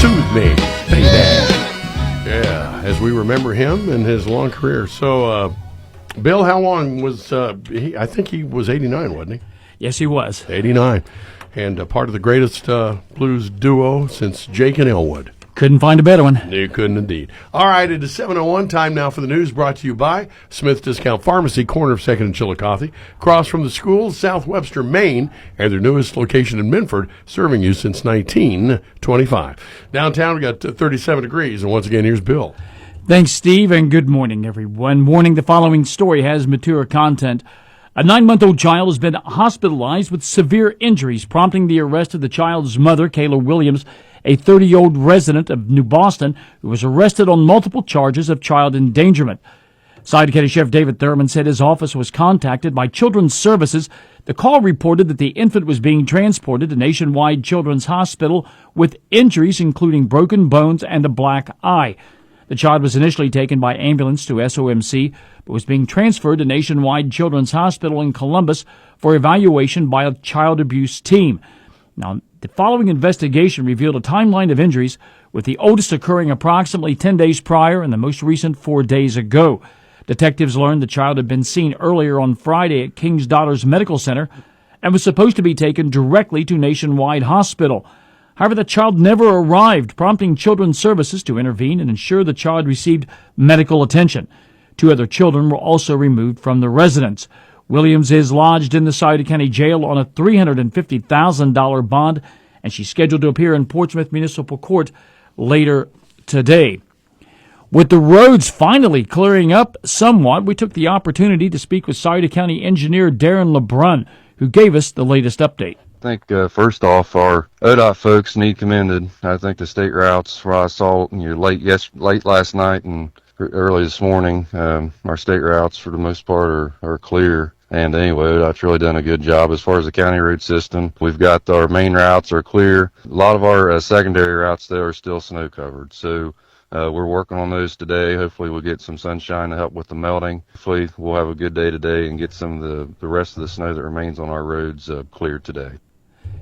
Soothe Me, baby. Yeah, as we remember him and his long career. So, Bill, how long was I think he was 89, wasn't he? Yes, he was. 89. And part of the greatest blues duo since Jake and Elwood. Couldn't find a better one. You couldn't indeed. All right, it is 7:01. Time now for the news, brought to you by Smith Discount Pharmacy, corner of 2nd and Chillicothe, across from the school, South Webster, Maine, and their newest location in Minford, serving you since 1925. Downtown, we got 37 degrees, and once again, here's Bill. Thanks, Steve, and good morning, everyone. Warning, the following story has mature content. A 9-month-old child has been hospitalized with severe injuries, prompting the arrest of the child's mother, Kayla Williams, a 30-year-old resident of New Boston, who was arrested on multiple charges of child endangerment. Sauter County Sheriff David Thurman said his office was contacted by Children's Services. The call reported that the infant was being transported to Nationwide Children's Hospital with injuries including broken bones and a black eye. The child was initially taken by ambulance to SOMC, but was being transferred to Nationwide Children's Hospital in Columbus for evaluation by a child abuse team. Now, the following investigation revealed a timeline of injuries, with the oldest occurring approximately 10 days prior and the most recent 4 days ago. Detectives learned the child had been seen earlier on Friday at King's Daughters Medical Center and was supposed to be taken directly to Nationwide Hospital. However, the child never arrived, prompting Children's Services to intervene and ensure the child received medical attention. 2 other children were also removed from the residence. Williams is lodged in the Sauter County Jail on a $350,000 bond, and she's scheduled to appear in Portsmouth Municipal Court later today. With the roads finally clearing up somewhat, we took the opportunity to speak with Sauter County engineer Darren LeBrun, who gave us the latest update. I think, first off, our ODOT folks need commended. I think the state routes, where I saw late last night and early this morning, our state routes, for the most part, are clear. And anyway, ODOT's really done a good job as far as the county road system. We've got our main routes are clear. A lot of our secondary routes, though, are still snow covered. So we're working on those today. Hopefully we'll get some sunshine to help with the melting. Hopefully we'll have a good day today and get some of the rest of the snow that remains on our roads cleared today.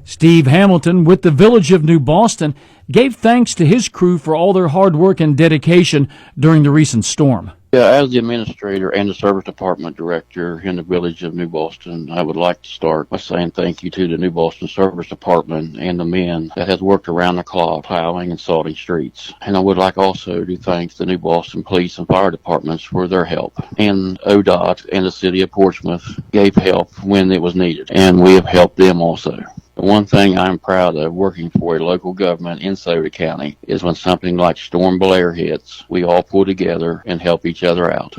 Steve Hamilton with the Village of New Boston gave thanks to his crew for all their hard work and dedication during the recent storm. Yeah, as the administrator and the service department director in the Village of New Boston, I would like to start by saying thank you to the New Boston Service Department and the men that has worked around the clock plowing and salting streets. And I would like also to thank the New Boston Police and Fire Departments for their help. And ODOT and the City of Portsmouth gave help when it was needed, and we have helped them also. The one thing I'm proud of working for a local government in Sauter County is when something like Storm Blair hits, we all pull together and help each other out.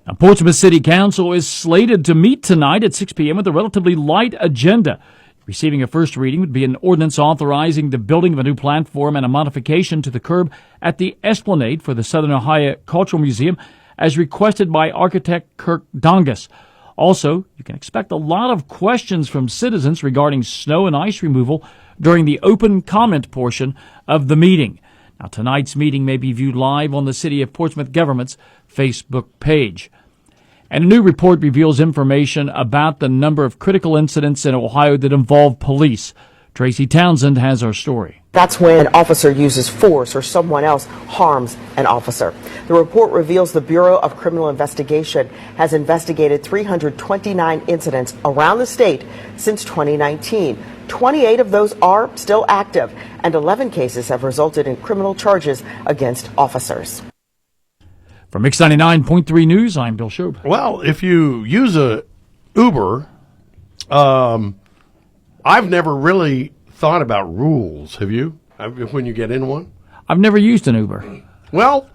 Now, Portsmouth City Council is slated to meet tonight at 6 p.m. with a relatively light agenda. Receiving a first reading would be an ordinance authorizing the building of a new platform and a modification to the curb at the Esplanade for the Southern Ohio Cultural Museum, as requested by architect Kirk Dongus. Also, you can expect a lot of questions from citizens regarding snow and ice removal during the open comment portion of the meeting. Now, tonight's meeting may be viewed live on the City of Portsmouth government's Facebook page. And a new report reveals information about the number of critical incidents in Ohio that involve police. Tracy Townsend has our story. That's when an officer uses force or someone else harms an officer. The report reveals the Bureau of Criminal Investigation has investigated 329 incidents around the state since 2019. 28 of those are still active, and 11 cases have resulted in criminal charges against officers. From Mix 99.3 News, I'm Bill Shobe. Well, if you use a Uber, I've never really thought about rules. Have you? When you get in one? I've never used an Uber. Well,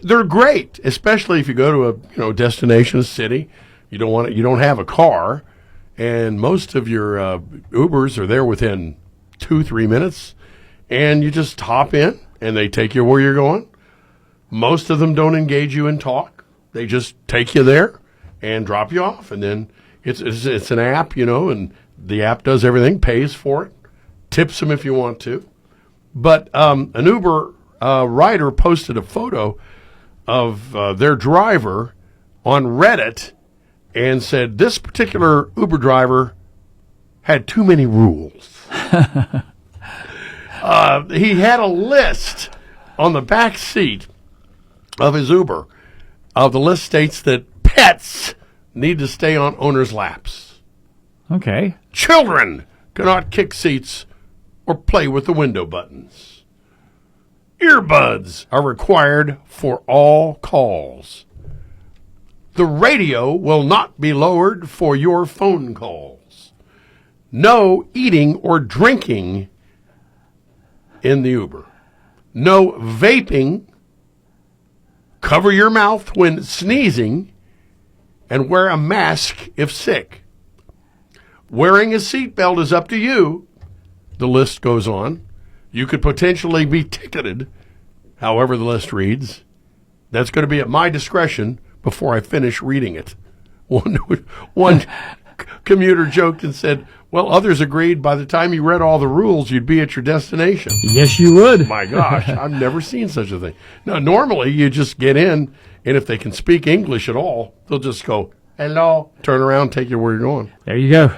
they're great, especially if you go to a destination, a city. You don't have a car, and most of your Ubers are there within 2-3 minutes, and you just hop in and they take you where you're going. Most of them don't engage you in talk. They just take you there and drop you off, and then it's an app, and the app does everything, pays for it, tips them if you want to. But an Uber rider posted a photo of their driver on Reddit and said this particular Uber driver had too many rules. He had a list on the back seat of his Uber. The list states that pets need to stay on owners' laps. Okay. Children cannot kick seats or play with the window buttons. Earbuds are required for all calls. The radio will not be lowered for your phone calls. No eating or drinking in the Uber. No vaping. Cover your mouth when sneezing and wear a mask if sick. Wearing a seatbelt is up to you. The list goes on. You could potentially be ticketed, however the list reads. That's going to be at my discretion before I finish reading it. One commuter joked and said, well, others agreed by the time you read all the rules, you'd be at your destination. Yes, you would. My gosh, I've never seen such a thing. Now, normally you just get in, and if they can speak English at all, they'll just go, hello, turn around, take you where you're going. There you go.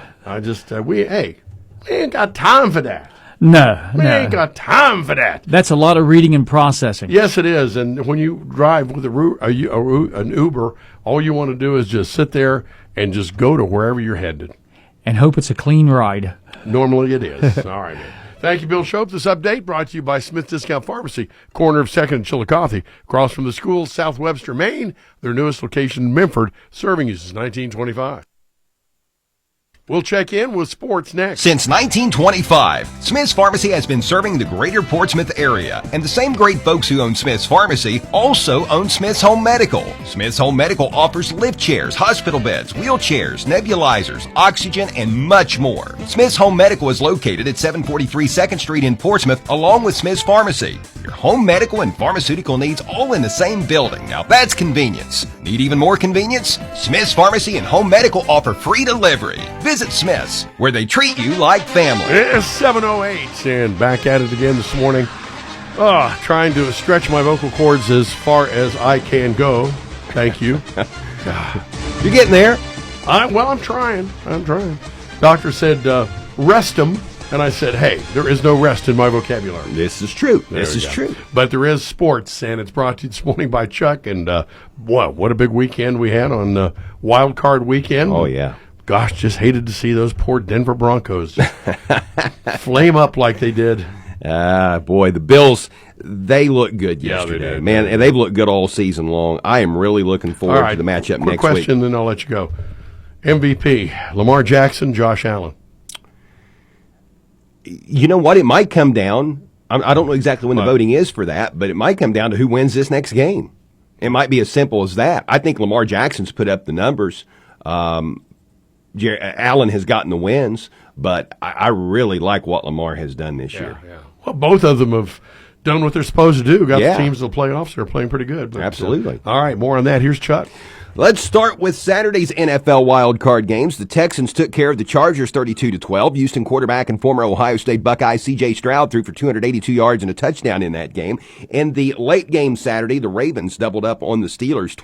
We ain't got time for that. No, We ain't got time for that. That's a lot of reading and processing. Yes, it is. And when you drive with an Uber, all you want to do is just sit there and just go to wherever you're headed. And hope it's a clean ride. Normally it is. All right, man. Thank you, Bill Shope. This update brought to you by Smith Discount Pharmacy, corner of 2nd and Chillicothe, across from the school, South Webster, Maine. Their newest location in Memphis, serving you since 1925. We'll check in with sports next. Since 1925, Smith's Pharmacy has been serving the greater Portsmouth area, and the same great folks who own Smith's Pharmacy also own Smith's Home Medical. Smith's Home Medical offers lift chairs, hospital beds, wheelchairs, nebulizers, oxygen, and much more. Smith's Home Medical is located at 743 2nd Street in Portsmouth, along with Smith's Pharmacy. Your home medical and pharmaceutical needs all in the same building. Now that's convenience. Need even more convenience? Smith's Pharmacy and Home Medical offer free delivery. Visit Smith's, where they treat you like family. It's 7:08, and back at it again this morning. Trying to stretch my vocal cords as far as I can go. Thank you. You're getting there. I'm trying. Doctor said, rest them. And I said, hey, there is no rest in my vocabulary. This is true. This is true. But there is sports, and it's brought to you this morning by Chuck. And what a big weekend we had on Wild Card Weekend. Oh, yeah. Gosh, just hated to see those poor Denver Broncos flame up like they did. Boy, the Bills, they look good yesterday. They did. Man, and they've looked good all season long. I am really looking forward to the matchup quick next question, week. then I'll let you go. MVP, Lamar Jackson, Josh Allen. You know what? It might come down. I don't know exactly when the voting is for that, but it might come down to who wins this next game. It might be as simple as that. I think Lamar Jackson's put up the numbers. Allen has gotten the wins, but I really like what Lamar has done this year. Yeah. Well, both of them have done what they're supposed to do. Got the teams in the playoffs. They're playing pretty good. But, Absolutely. All right, more on that. Here's Chuck. Let's start with Saturday's NFL wildcard games. The Texans took care of the Chargers 32-12. Houston quarterback and former Ohio State Buckeye C.J. Stroud threw for 282 yards and a touchdown in that game. In the late game Saturday, the Ravens doubled up on the Steelers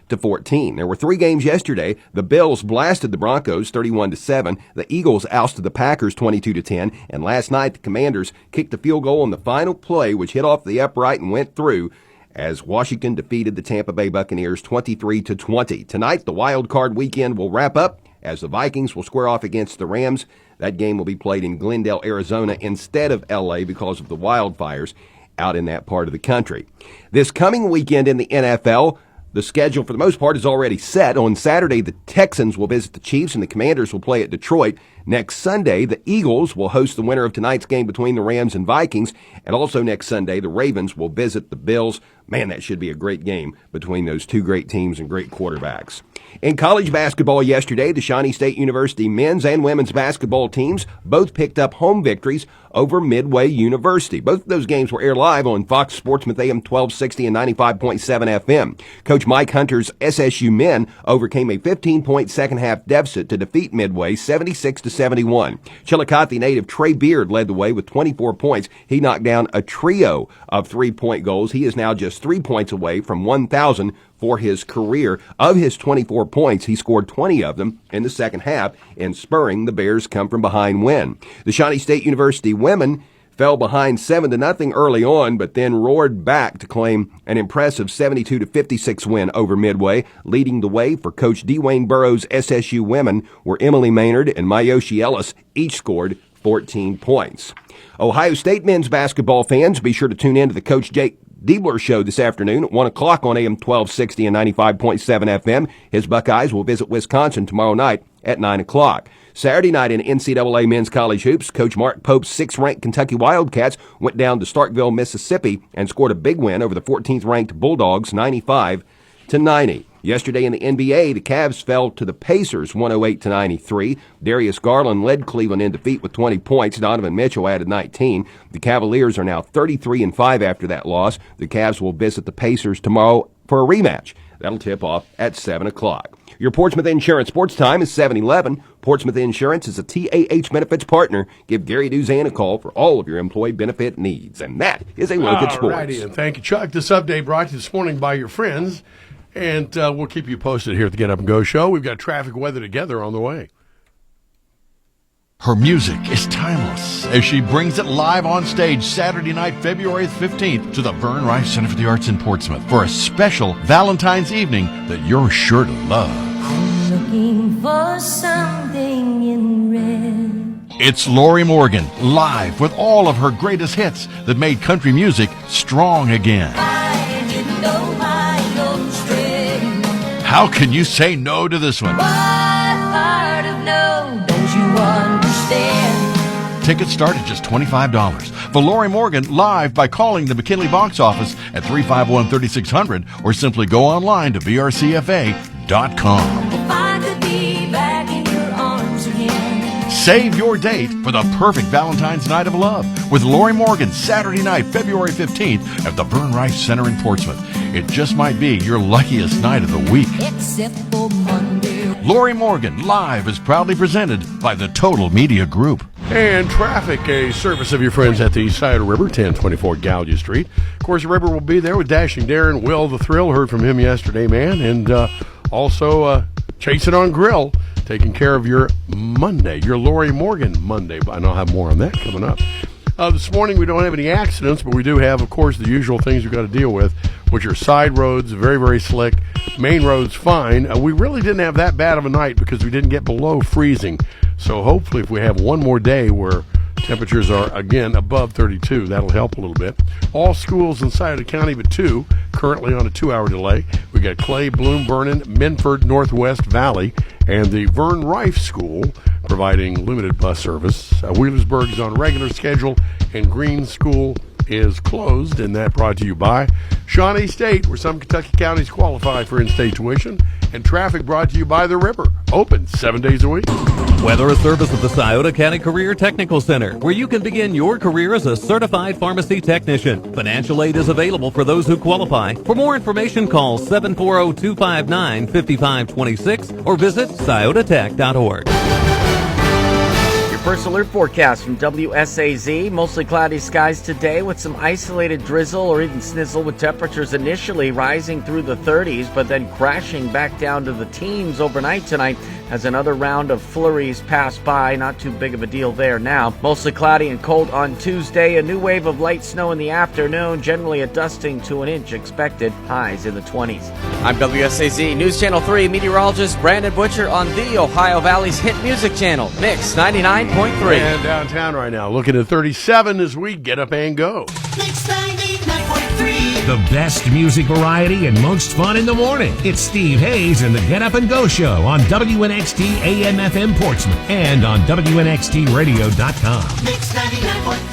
28-14. There were 3 games yesterday. The Bills blasted the Broncos 31-7. The Eagles ousted the Packers 22-10. And last night, the Commanders kicked the field goal on the final play, which hit off the upright and went through, as Washington defeated the Tampa Bay Buccaneers 23-20. Tonight, the wild card weekend will wrap up as the Vikings will square off against the Rams. That game will be played in Glendale, Arizona instead of L.A. because of the wildfires out in that part of the country. This coming weekend in the NFL, the schedule for the most part is already set. On Saturday, the Texans will visit the Chiefs and the Commanders will play at Detroit. Next Sunday, the Eagles will host the winner of tonight's game between the Rams and Vikings. And also next Sunday, the Ravens will visit the Bills. Man, that should be a great game between those two great teams and great quarterbacks. In college basketball yesterday, the Shawnee State University men's and women's basketball teams both picked up home victories over Midway University. Both of those games were aired live on Fox Sportsmouth AM 1260 and 95.7 FM. Coach Mike Hunter's SSU men overcame a 15-point second-half deficit to defeat Midway 76-71. Chillicothe native Trey Beard led the way with 24 points. He knocked down a trio of 3-point goals. He is now just 3 points away from 1,000 for his career. Of his 24 points, he scored 20 of them in the second half, and spurring the Bears' come-from-behind win. The Shawnee State University women fell behind 7-0 early on, but then roared back to claim an impressive 72-56 win over Midway. Leading the way for Coach Dwayne Burrows' SSU women were Emily Maynard and Mayoshi Ellis, each scored 14 points. Ohio State men's basketball fans, be sure to tune in to the Coach Jake Diebler Show this afternoon at 1 o'clock on AM 1260 and 95.7 FM. His Buckeyes will visit Wisconsin tomorrow night at 9 o'clock. Saturday night in NCAA men's college hoops, Coach Mark Pope's 6th-ranked Kentucky Wildcats went down to Starkville, Mississippi, and scored a big win over the 14th-ranked Bulldogs, 95-90. Yesterday in the NBA, the Cavs fell to the Pacers, 108-93. Darius Garland led Cleveland in defeat with 20 points. Donovan Mitchell added 19. The Cavaliers are now 33-5 after that loss. The Cavs will visit the Pacers tomorrow for a rematch. That'll tip off at 7 o'clock. Your Portsmouth Insurance Sports Time is 7:11. Portsmouth Insurance is a TAH benefits partner. Give Gary Duzan a call for all of your employee benefit needs. And that is a look at sports. All righty, and thank you, Chuck. This update brought to you this morning by your friends. And we'll keep you posted here at the Get Up and Go Show. We've got traffic weather together on the way. Her music is timeless as she brings it live on stage Saturday night, February 15th to the Vern Rice Center for the Arts in Portsmouth for a special Valentine's evening that you're sure to love. I'm looking for something in red. It's Lori Morgan live with all of her greatest hits that made country music strong again. I didn't know my nose string. How can you say no to this one? What part of no don't you understand? Tickets start at just $25. For Lori Morgan, live by calling the McKinley box office at 351-3600 or simply go online to vrcfa.com. If I could be back in your arms again. Save your date for the perfect Valentine's Night of Love with Lori Morgan Saturday night, February 15th at the Vern Rice Center in Portsmouth. It just might be your luckiest night of the week. Except for Monday. Lori Morgan live is proudly presented by the Total Media Group. And traffic, a service of your friends at the East Side of River, 1024 Gouge Street. Of course, the River will be there with Dashing Darren, Will the Thrill, heard from him yesterday, man. And also Chase It on Grill, taking care of your Monday, your Lori Morgan Monday. And I'll have more on that coming up. This morning we don't have any accidents, but we do have, of course, the usual things we've got to deal with, which are side roads, very, very slick. Main roads, fine. We really didn't have that bad of a night because we didn't get below freezing. So hopefully if we have one more day where temperatures are, again, above 32, that'll help a little bit. All schools inside of the county but two, currently on a 2-hour delay. We got Clay, Bloom, Vernon, Minford, Northwest Valley, and the Vern Rife School providing limited bus service. Wheelersburg is on regular schedule, and Green School is closed, and that brought to you by Shawnee State, where some Kentucky counties qualify for in-state tuition, and traffic brought to you by the River, open 7 days a week. Weather, a service of the Scioto County Career Technical Center, where you can begin your career as a certified pharmacy technician. Financial aid is available for those who qualify. For more information, call 740-259-5526 or visit sciototech.org. First alert forecast from WSAZ. Mostly cloudy skies today with some isolated drizzle or even snizzle, with temperatures initially rising through the 30s but then crashing back down to the teens overnight tonight as another round of flurries pass by. Not too big of a deal there now. Mostly cloudy and cold on Tuesday. A new wave of light snow in the afternoon. Generally a dusting to an inch expected. Highs in the 20s. I'm WSAZ News Channel 3 meteorologist Brandon Butcher on the Ohio Valley's hit music channel, Mix 99.3. And downtown right now, looking at 37 as we get up and go. Mix 99.3. The best music variety and most fun in the morning. It's Steve Hayes and the Get Up and Go Show on WNXT AM FM Portsmouth and on WNXTradio.com. Mix 99.3.